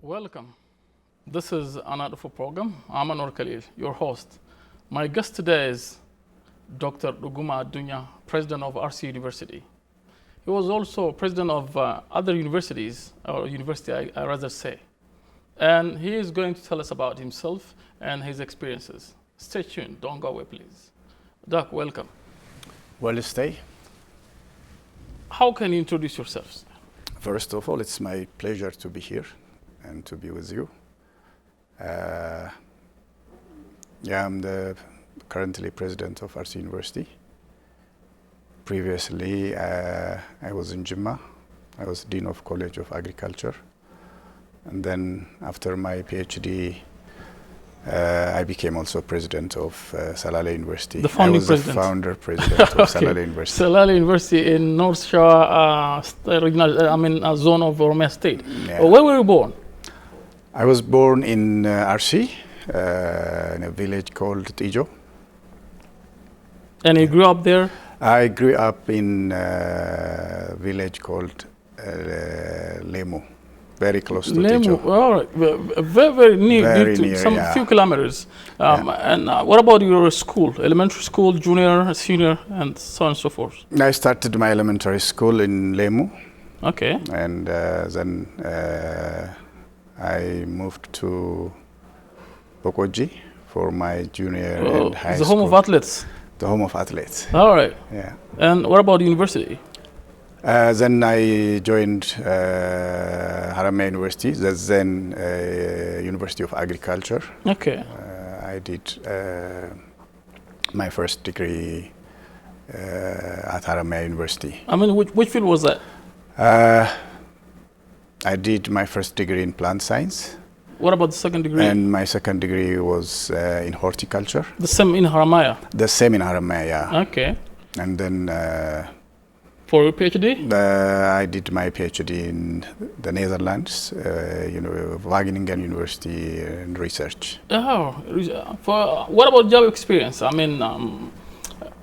Welcome. This is Anadhufu program. I'm Anwar Khalil, your host. My guest today is Dr. Dhuguma Adugna, president of Arsi University. He was also president of other universities, or university I rather say. And he is going to tell us about himself and his experiences. Stay tuned, don't go away please. Doc, welcome. Well, stay. How can you introduce yourselves? First of all, it's my pleasure to be here and to be with you. I'm currently president of Arsi University. Previously, I was in Jimma. I was dean of College of Agriculture. And then after my PhD, I became also president of Salale University. The founding I was president. the founder president of Salale University. Salale University in North Shore zone of Oromia State. Yeah. Where were you born? I was born in Arsi, in a village called Tijo. And you grew up there? I grew up in a village called Lemu, very close to Lemu, Tijo. all right. Very near, Very to near, some yeah. few kilometers. And what about your school? Elementary school, junior, senior, and so on and so forth? I started my elementary school in Lemu, Okay. and then I moved to Bokoji for my junior and high the school. home of athletes. The home of athletes. All right. Yeah. And what about university? Then I joined Haramain University, that's then University of Agriculture. Okay. I did my first degree at Haramain University. I mean, which field was that? I did my first degree in plant science. What about the second degree? And my second degree was in horticulture. The same in Haramaya? The same in Haramain, yeah. Okay. And then For your PhD? I did my PhD in the Netherlands, Wageningen University in research. Oh, what about job experience? I mean,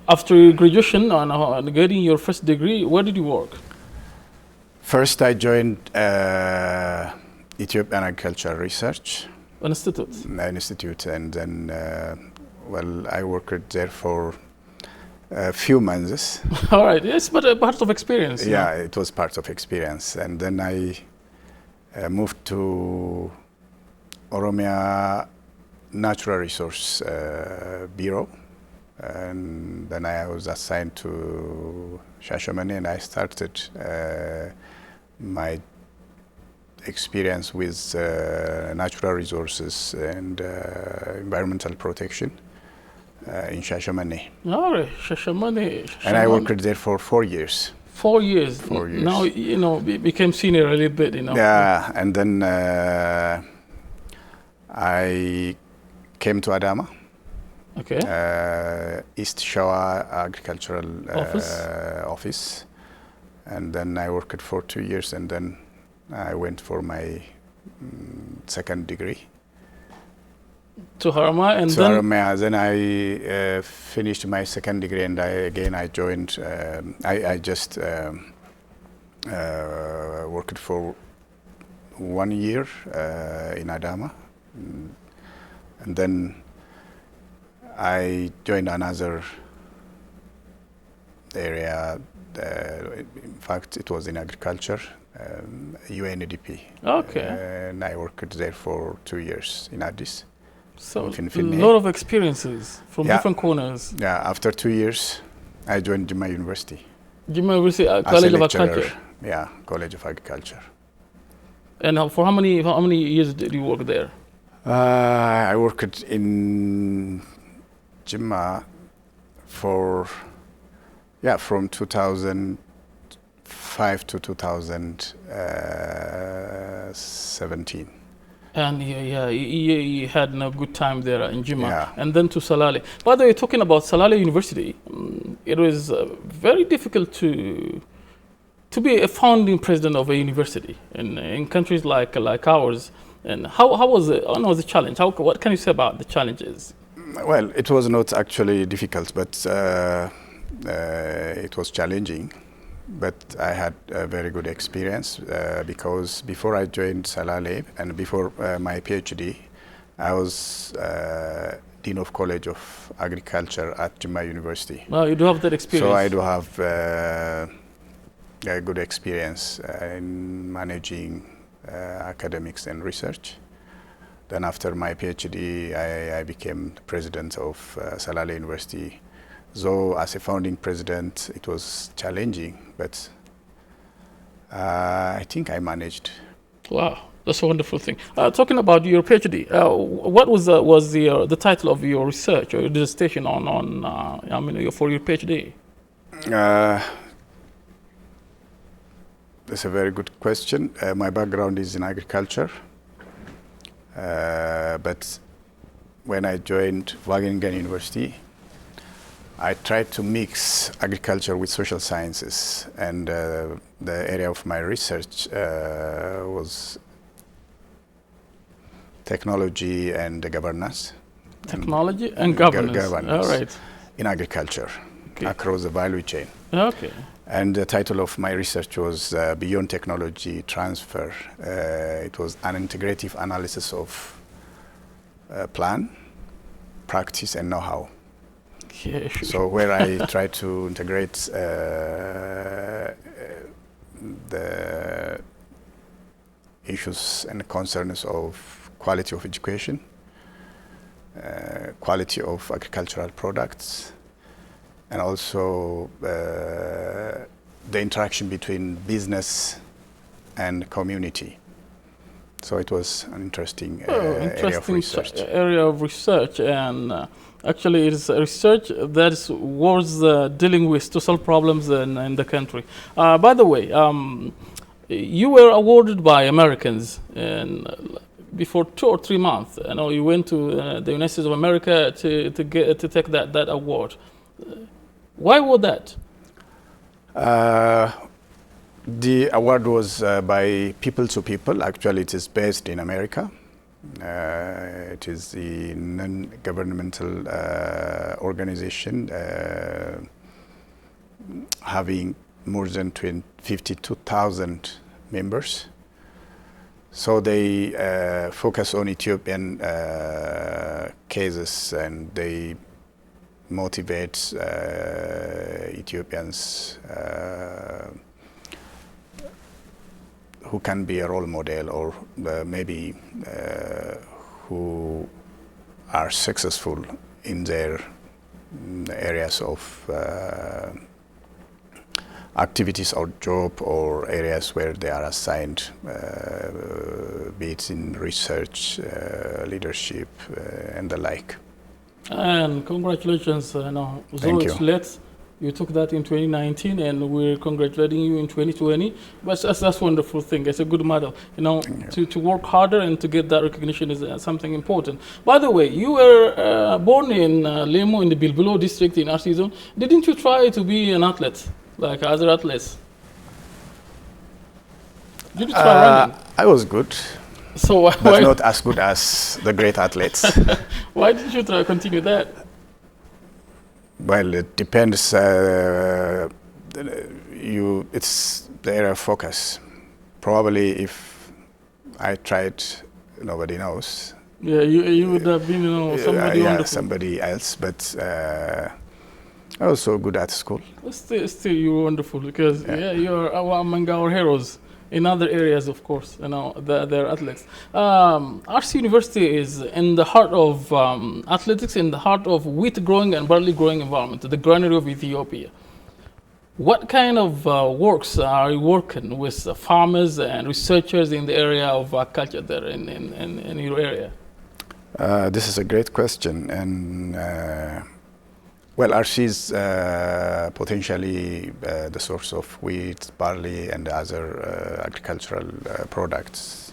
after graduation and getting your first degree, where did you work? First, I joined Ethiopian Agriculture Research Institute. Institute, and then, I worked there for a few months. All right, yes, but a part of experience. Yeah, it was part of experience. And then I moved to Oromia Natural Resource Bureau. And then I was assigned to Shashamane, and I started my experience with natural resources and environmental protection in Shashamane. All right, Shashamane. And I worked there for 4 years. 4 years. 4 years. Now, became senior a little bit, Yeah, and then I came to Adama. Okay. East Shawa Agricultural Office. And then I worked for 2 years, and then I went for my second degree. To Haramaya, and to Haramaya. Then I finished my second degree, and I joined. I just worked for 1 year in Adama, and then I joined another area. In fact, it was in agriculture, UNDP. Okay. And I worked there for 2 years in Addis. So a lot of experiences from different corners. Yeah, after 2 years, I joined Jimma University. Jimma University, College of Agriculture. Yeah, College of Agriculture. And for how many years did you work there? I worked in Jimma for from 2005 to 2017. And you had a good time there in Jimma. Yeah. And then to Salale. By the way, talking about Salale University, it was very difficult to be a founding president of a university in countries like ours. And how was it? I know the challenge. What can you say about the challenges? Well, it was not actually difficult, but it was challenging but I had a very good experience because before I joined Salale and before my PhD, I was Dean of College of Agriculture at Dhuguma University. Well, you do have that experience. So I do have a good experience in managing academics and research. Then after my PhD, I became the president of Salale University. Though as a founding president, it was challenging, but I think I managed. Wow, that's a wonderful thing. Talking about your PhD, what was the title of your research or your dissertation for your PhD? That's a very good question. My background is in agriculture, but when I joined Wageningen University, I tried to mix agriculture with social sciences, and the area of my research was technology and governance. Technology and governance. All right. In agriculture, across the value chain. Okay. And the title of my research was Beyond Technology Transfer. It was an integrative analysis of plan, practice, and know-how. Yeah. So where I try to integrate the issues and concerns of quality of education, quality of agricultural products, and also the interaction between business and community. So it was an interesting area of research. And actually it is a research that was dealing with to solve problems in the country. By the way, you were awarded by Americans before 2 or 3 months. You know, you went to the United States of America to take that award. Why was that? The award was by people to people. Actually, it is based in America. It is the non-governmental organization having more than 52,000 members. So they focus on Ethiopian cases, and they motivate Ethiopians who can be a role model, or maybe who are successful in their areas of activities or job, or areas where they are assigned, be it in research, leadership, and the like. And congratulations, Thank you. You took that in 2019, and we're congratulating you in 2020. But that's a wonderful thing. It's a good model. To work harder and to get that recognition is something important. By the way, you were born in Lemo in the Bilbilo district in Arsi zone. Didn't you try to be an athlete like other athletes? Did you try running? I was good. So but not as good as the great athletes. Why didn't you try to continue that? Well, it depends. It's the area of focus. Probably if I tried, nobody knows. Yeah, you would have been, somebody wonderful. Somebody else. But I was so good at school. Still, you were wonderful because you are among our heroes. In other areas, of course, they're athletes. Arsi University is in the heart of athletics, in the heart of wheat growing and barley growing environment, the granary of Ethiopia. What kind of works are you working with farmers and researchers in the area of culture there in your area? This is a great question, and well, Arsi is potentially the source of wheat, barley, and other agricultural products.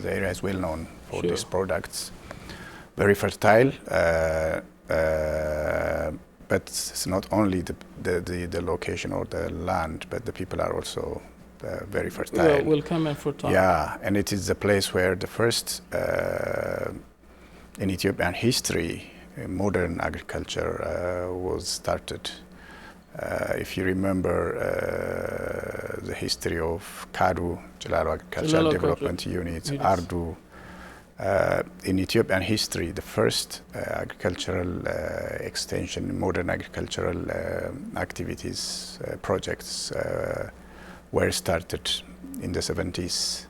The area is well known for these products. Very fertile, but it's not only the location or the land, but the people are also very fertile. Welcome and fertile. Yeah, and it is the place where the first in Ethiopian history modern agriculture was started. If you remember the history of KADU, Jalalo Agricultural Development Unit, ARDU, in Ethiopian history, the first agricultural extension, modern agricultural activities, projects were started in the 70s.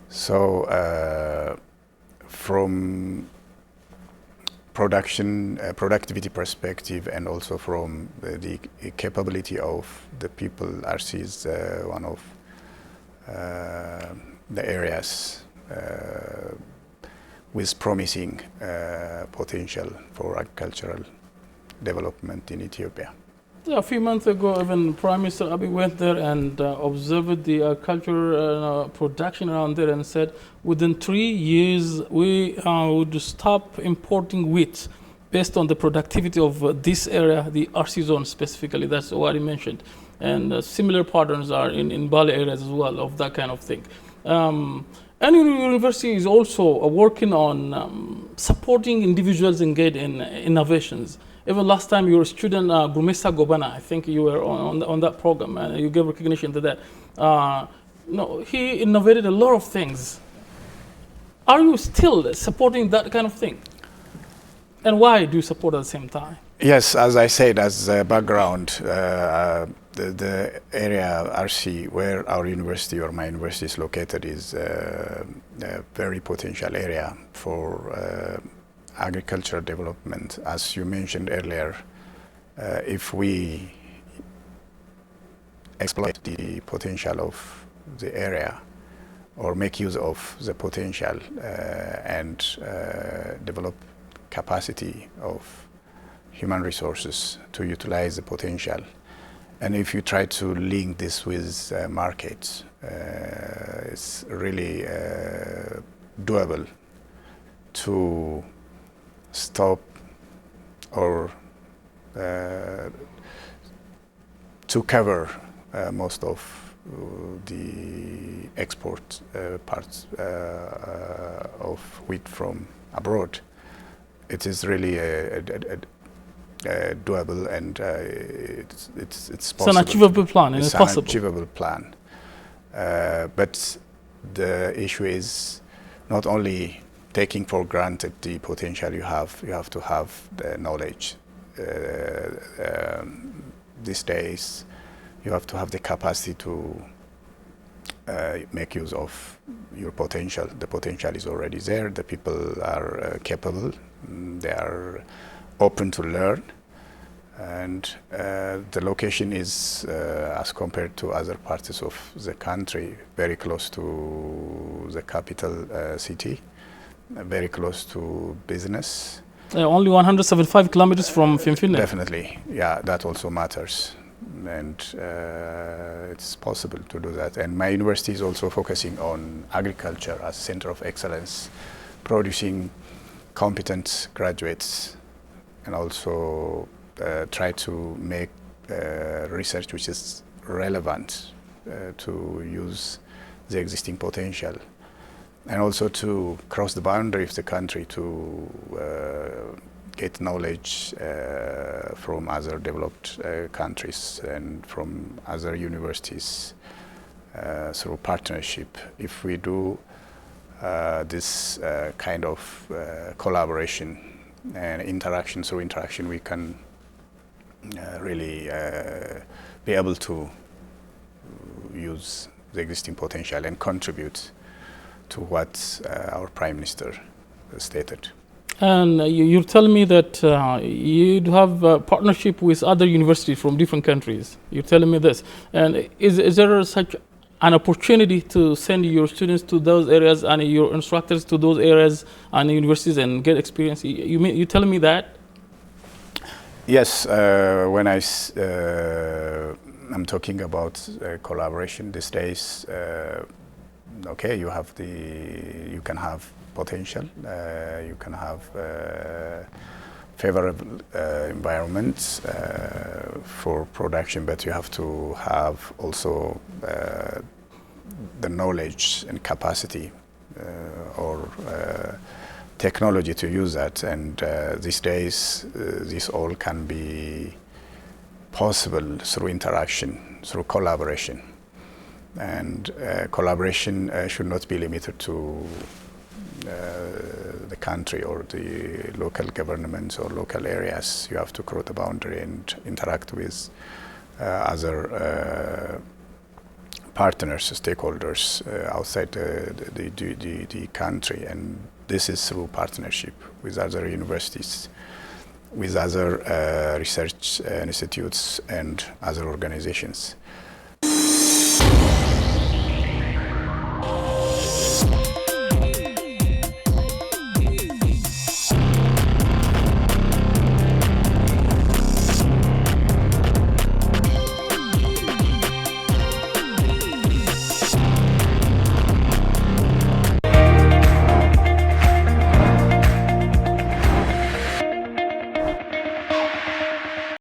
So from productivity perspective, and also from the capability of the people, Arsi is one of the areas with promising potential for agricultural development in Ethiopia. A few months ago, even Prime Minister Abiy went there and observed the agricultural production around there and said, within 3 years, we would stop importing wheat based on the productivity of this area, the Arsi zone specifically. That's what he mentioned. And similar patterns are in Bali areas as well of that kind of thing. And university is also working on supporting individuals engaged in innovations. Even last time your student, Gumesa Gobana, I think you were on that program, and you gave recognition to that. He innovated a lot of things. Are you still supporting that kind of thing? And why do you support at the same time? Yes, as I said, as a background, the area Arsi, where our university or my university is located, is a very potential area for agricultural development. As you mentioned earlier, if we exploit the potential of the area or make use of the potential and develop capacity of human resources to utilize the potential, and if you try to link this with markets, it's really doable to stop or to cover most of the export parts of wheat from abroad. It is really doable, and it's possible. It's an achievable plan, and it's possible. An achievable plan. But the issue is not only taking for granted the potential you have to have the knowledge. These days, you have to have the capacity to make use of your potential. The potential is already there. The people are capable. They are open to learn. And the location is, as compared to other parts of the country, very close to the capital city, very close to business. Only 175 kilometers from Finfinne. Definitely, yeah, that also matters. And it's possible to do that. And my university is also focusing on agriculture as a center of excellence, producing competent graduates, and also try to make research which is relevant to use the existing potential, and also to cross the boundary of the country to get knowledge from other developed countries and from other universities through partnership. If we do this kind of collaboration and interaction, through interaction we can really be able to use the existing potential and contribute to what our Prime Minister stated. And you're telling me that you have a partnership with other universities from different countries. You're telling me this. And is there such an opportunity to send your students to those areas and your instructors to those areas and universities and get experience? You telling me that? Yes, when I'm talking about collaboration these days, okay, you can have potential, you can have favorable environments for production, but you have to have also the knowledge and capacity or technology to use that. And these days, this all can be possible through interaction, through collaboration. And collaboration should not be limited to the country or the local governments or local areas. You have to cross the boundary and interact with other partners, stakeholders outside the country. And this is through partnership with other universities, with other research institutes and other organizations.